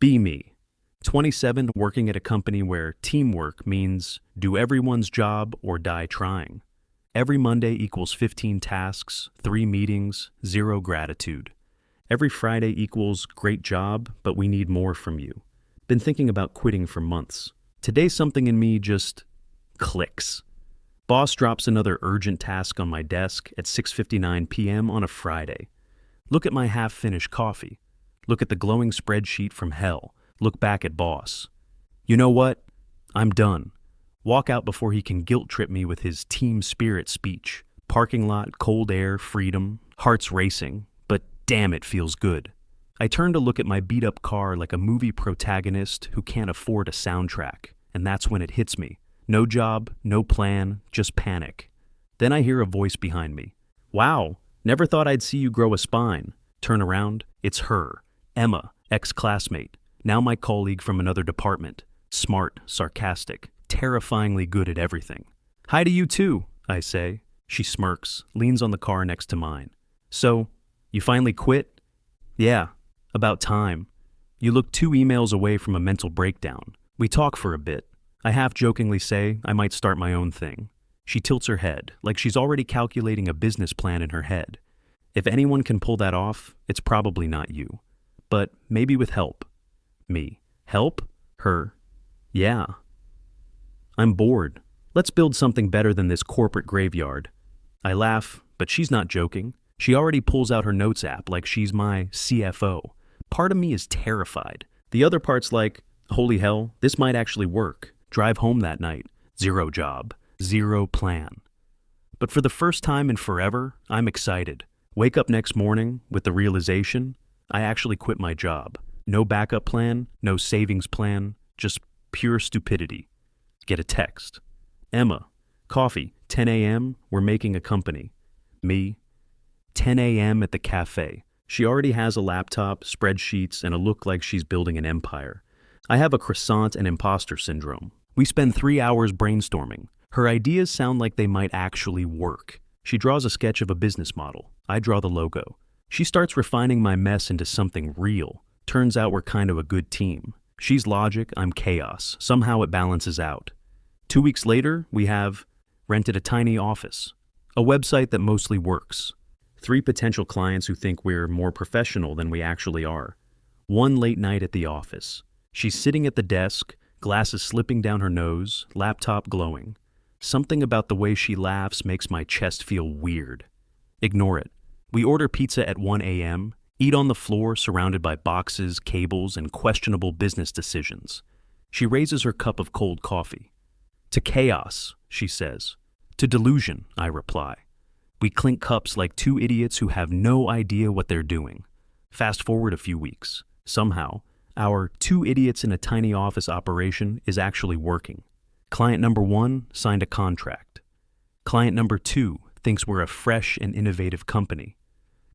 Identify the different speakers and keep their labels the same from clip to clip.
Speaker 1: Be me. 27, working at a company where teamwork means do everyone's job or die trying. Every Monday equals 15 tasks, 3 meetings, 0 gratitude. Every Friday equals great job, but we need more from you. Been thinking about quitting for months. Today something in me just clicks. Boss drops another urgent task on my desk at 6:59 p.m. on a Friday. Look at my half-finished coffee. Look at the glowing spreadsheet from hell. Look back at boss. You know what? I'm done. Walk out before he can guilt-trip me with his team spirit speech. Parking lot, cold air, freedom, hearts racing, but damn it feels good. I turn to look at my beat-up car like a movie protagonist who can't afford a soundtrack, and that's when it hits me. No job, no plan, just panic. Then I hear a voice behind me. Wow, never thought I'd see you grow a spine. Turn around, it's her, Emma, ex-classmate, now my colleague from another department. Smart, sarcastic, terrifyingly good at everything. Hi to you too, I say. She smirks, leans on the car next to mine. So, you finally quit? Yeah, about time. You look 2 emails away from a mental breakdown. We talk for a bit. I half-jokingly say I might start my own thing. She tilts her head, like she's already calculating a business plan in her head. If anyone can pull that off, it's probably not you. But maybe with help. Me. Help? Her. Yeah. I'm bored. Let's build something better than this corporate graveyard. I laugh, but she's not joking. She already pulls out her notes app like she's my CFO. Part of me is terrified. The other part's like, holy hell, this might actually work. Drive home that night. 0 job. 0 plan. But for the first time in forever, I'm excited. Wake up next morning with the realization I actually quit my job. No backup plan, no savings plan, just pure stupidity. Get a text. Emma, coffee, 10 a.m., we're making a company. Me, 10 a.m. at the cafe. She already has a laptop, spreadsheets, and a look like she's building an empire. I have a croissant and imposter syndrome. We spend 3 hours brainstorming. Her ideas sound like they might actually work. She draws a sketch of a business model. I draw the logo. She starts refining my mess into something real. Turns out we're kind of a good team. She's logic, I'm chaos. Somehow it balances out. 2 weeks later, we have rented a tiny office. A website that mostly works. 3 potential clients who think we're more professional than we actually are. 1 late night at the office. She's sitting at the desk, glasses slipping down her nose, laptop glowing. Something about the way she laughs makes my chest feel weird. Ignore it. We order pizza at 1 a.m., eat on the floor surrounded by boxes, cables, and questionable business decisions. She raises her cup of cold coffee. To chaos, she says. To delusion, I reply. We clink cups like 2 idiots who have no idea what they're doing. Fast forward a few weeks. Somehow, our 2 idiots in a tiny office operation is actually working. Client number 1 signed a contract. Client number 2 thinks we're a fresh and innovative company.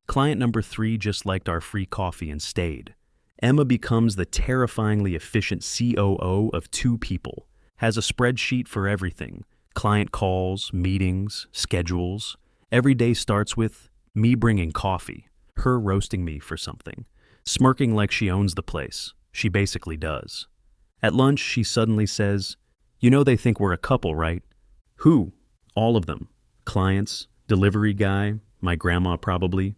Speaker 1: Client number 3 just liked our free coffee and stayed. Emma becomes the terrifyingly efficient COO of 2 people, has a spreadsheet for everything, client calls, meetings, schedules. Every day starts with me bringing coffee, her roasting me for something, smirking like she owns the place. She basically does. At lunch, she suddenly says, "You know they think we're a couple, right?" Who? All of them. Clients, delivery guy, my grandma probably.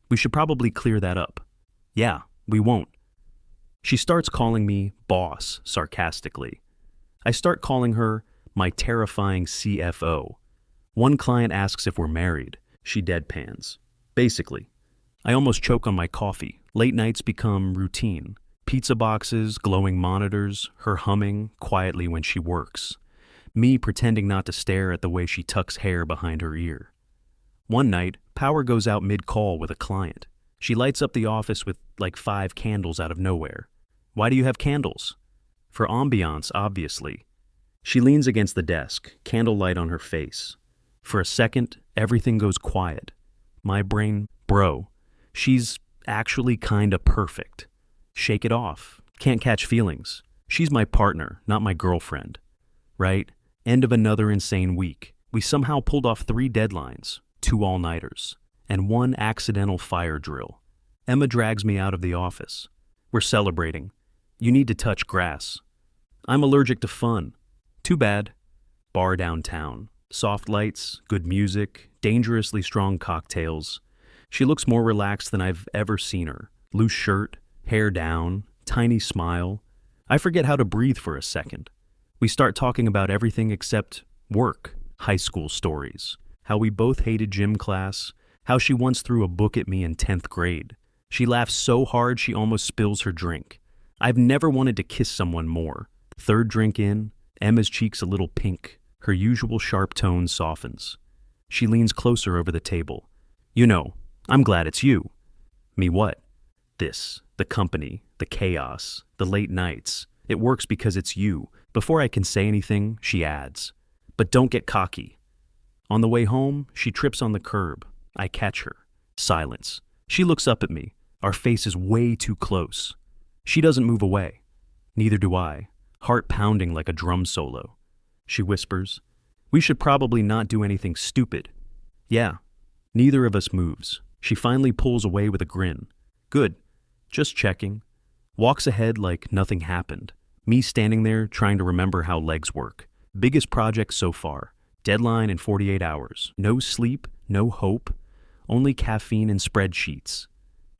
Speaker 1: We should probably clear that up. Yeah, we won't. She starts calling me boss sarcastically. I start calling her my terrifying CFO. 1 client asks if we're married. She deadpans. Basically. I almost choke on my coffee. Late nights become routine. Pizza boxes, glowing monitors, her humming quietly when she works. Me pretending not to stare at the way she tucks hair behind her ear. One night, power goes out mid-call with a client. She lights up the office with like 5 candles out of nowhere. Why do you have candles? For ambiance, obviously. She leans against the desk, candlelight on her face. For a second, everything goes quiet. My brain, bro, she's actually kinda perfect. Shake it off. Can't catch feelings. She's my partner, not my girlfriend. Right? End of another insane week. We somehow pulled off 3 deadlines, 2 all-nighters, and 1 accidental fire drill. Emma drags me out of the office. We're celebrating. You need to touch grass. I'm allergic to fun. Too bad. Bar downtown. Soft lights, good music, dangerously strong cocktails. She looks more relaxed than I've ever seen her. Loose shirt, hair down, tiny smile. I forget how to breathe for a second. We start talking about everything except work, high school stories, how we both hated gym class, how she once threw a book at me in 10th grade. She laughs so hard she almost spills her drink. I've never wanted to kiss someone more. Third drink in, Emma's cheeks a little pink. Her usual sharp tone softens. She leans closer over the table. You know, I'm glad it's you. Me what? This, the company, the chaos, the late nights. It works because it's you. Before I can say anything, she adds, but don't get cocky. On the way home, she trips on the curb. I catch her. Silence. She looks up at me. Our face is way too close. She doesn't move away. Neither do I. Heart pounding like a drum solo. She whispers, we should probably not do anything stupid. Yeah. Neither of us moves. She finally pulls away with a grin. Good. Just checking. Walks ahead like nothing happened. Me standing there trying to remember how legs work. Biggest project so far. Deadline in 48 hours. No sleep, no hope. Only caffeine and spreadsheets.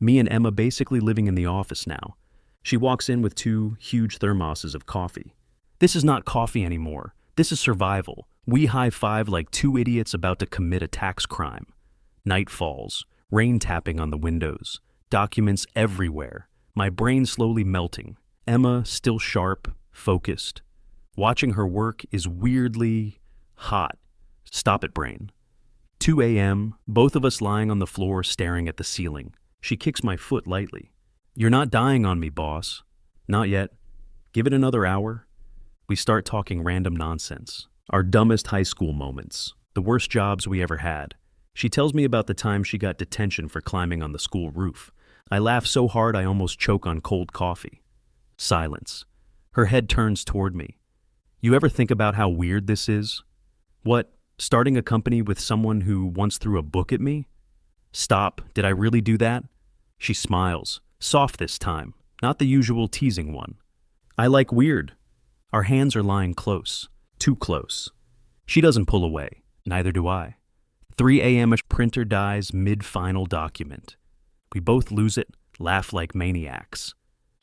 Speaker 1: Me and Emma basically living in the office now. She walks in with 2 huge thermoses of coffee. This is not coffee anymore. This is survival. We high-five like 2 idiots about to commit a tax crime. Night falls. Rain tapping on the windows. Documents everywhere. My brain slowly melting. Emma still sharp, focused. Watching her work is weirdly hot. Stop it, brain. 2 a.m., both of us lying on the floor staring at the ceiling. She kicks my foot lightly. You're not dying on me, boss. Not yet. Give it another hour. We start talking random nonsense. Our dumbest high school moments. The worst jobs we ever had. She tells me about the time she got detention for climbing on the school roof. I laugh so hard I almost choke on cold coffee. Silence. Her head turns toward me. You ever think about how weird this is? What, starting a company with someone who once threw a book at me? Stop, did I really do that? She smiles, soft this time, not the usual teasing one. I like weird. Our hands are lying close, too close. She doesn't pull away, neither do I. 3 a.m. printer dies mid-final document. We both lose it, laugh like maniacs.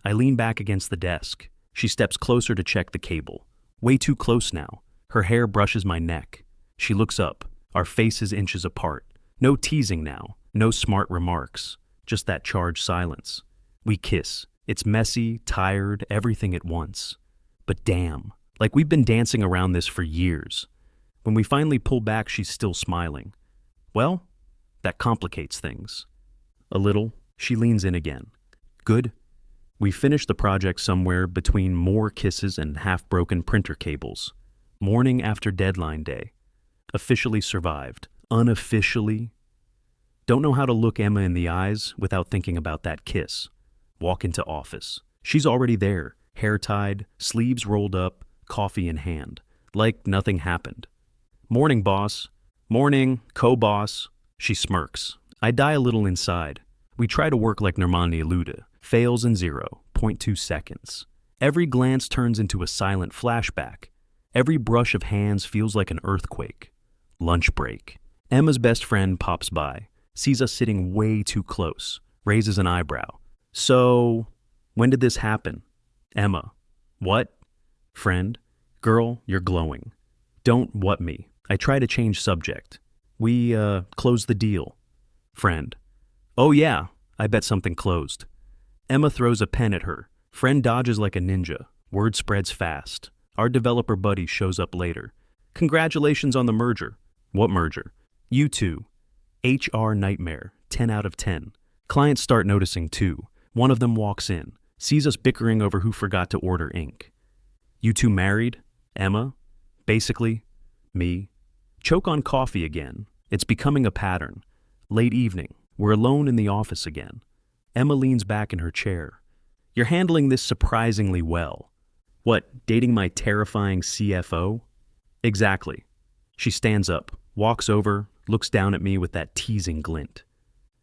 Speaker 1: I lean back against the desk. She steps closer to check the cable. Way too close now. Her hair brushes my neck. She looks up, our faces inches apart. No teasing now, no smart remarks, just that charged silence. We kiss. It's messy, tired, everything at once. But damn, like we've been dancing around this for years. When we finally pull back, she's still smiling. Well, that complicates things. A little, she leans in again. Good. We finish the project somewhere between more kisses and half-broken printer cables. Morning after deadline day. Officially survived. Unofficially. Don't know how to look Emma in the eyes without thinking about that kiss. Walk into office. She's already there, hair tied, sleeves rolled up, coffee in hand. Like nothing happened. Morning, boss. Morning, co-boss. She smirks. I die a little inside. We try to work like Normani Luda. Fails in 0.2 seconds. Every glance turns into a silent flashback. Every brush of hands feels like an earthquake. Lunch break. Emma's best friend pops by, sees us sitting way too close, raises an eyebrow. So, when did this happen? Emma. What? Friend. Girl, you're glowing. Don't what me. I try to change subject. We, closed the deal. Friend. Oh yeah, I bet something closed. Emma throws a pen at her. Friend dodges like a ninja. Word spreads fast. Our developer buddy shows up later. Congratulations on the merger. What merger? You two. HR nightmare. 10 out of 10. Clients start noticing too. One of them walks in, sees us bickering over who forgot to order ink. You two married? Emma? Basically, me. Choke on coffee again. It's becoming a pattern. Late evening. We're alone in the office again. Emma leans back in her chair. You're handling this surprisingly well. What, dating my terrifying CFO? Exactly. She stands up, walks over, looks down at me with that teasing glint.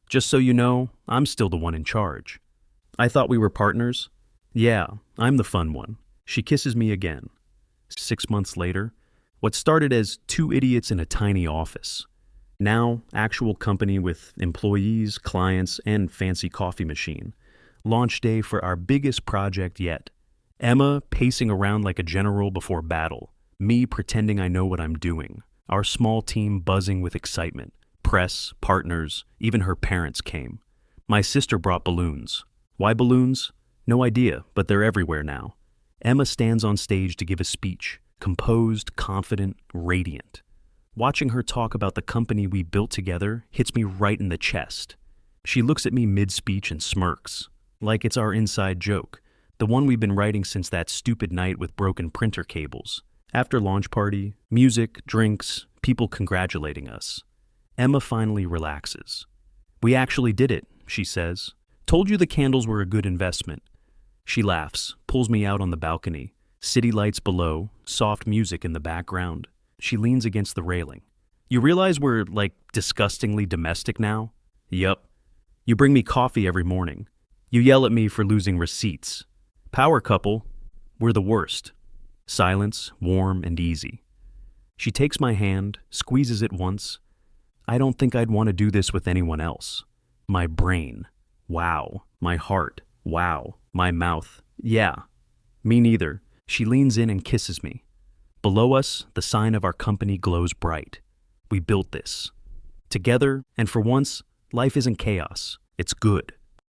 Speaker 1: Just so you know, I'm still the one in charge. I thought we were partners. Yeah, I'm the fun one. She kisses me again. 6 months later, what started as two idiots in a tiny office. Now, actual company with employees, clients, and fancy coffee machine. Launch day for our biggest project yet. Emma pacing around like a general before battle. Me pretending I know what I'm doing. Our small team buzzing with excitement. Press, partners, even her parents came. My sister brought balloons. Why balloons? No idea, but they're everywhere now. Emma stands on stage to give a speech, composed, confident, radiant. Watching her talk about the company we built together hits me right in the chest. She looks at me mid-speech and smirks, like it's our inside joke, the one we've been writing since that stupid night with broken printer cables. After launch party, music, drinks, people congratulating us. Emma finally relaxes. "We actually did it," she says. "Told you the candles were a good investment." She laughs, pulls me out on the balcony. City lights below, soft music in the background. She leans against the railing. "You realize we're, like, disgustingly domestic now?" "Yup. You bring me coffee every morning. You yell at me for losing receipts. Power couple. We're the worst." Silence, warm and easy. She takes my hand, squeezes it once. "I don't think I'd want to do this with anyone else." My brain. Wow. My heart. Wow. My mouth. Yeah. Me neither. She leans in and kisses me. Below us, the sign of our company glows bright. We built this. Together, and for once, life isn't chaos. It's good.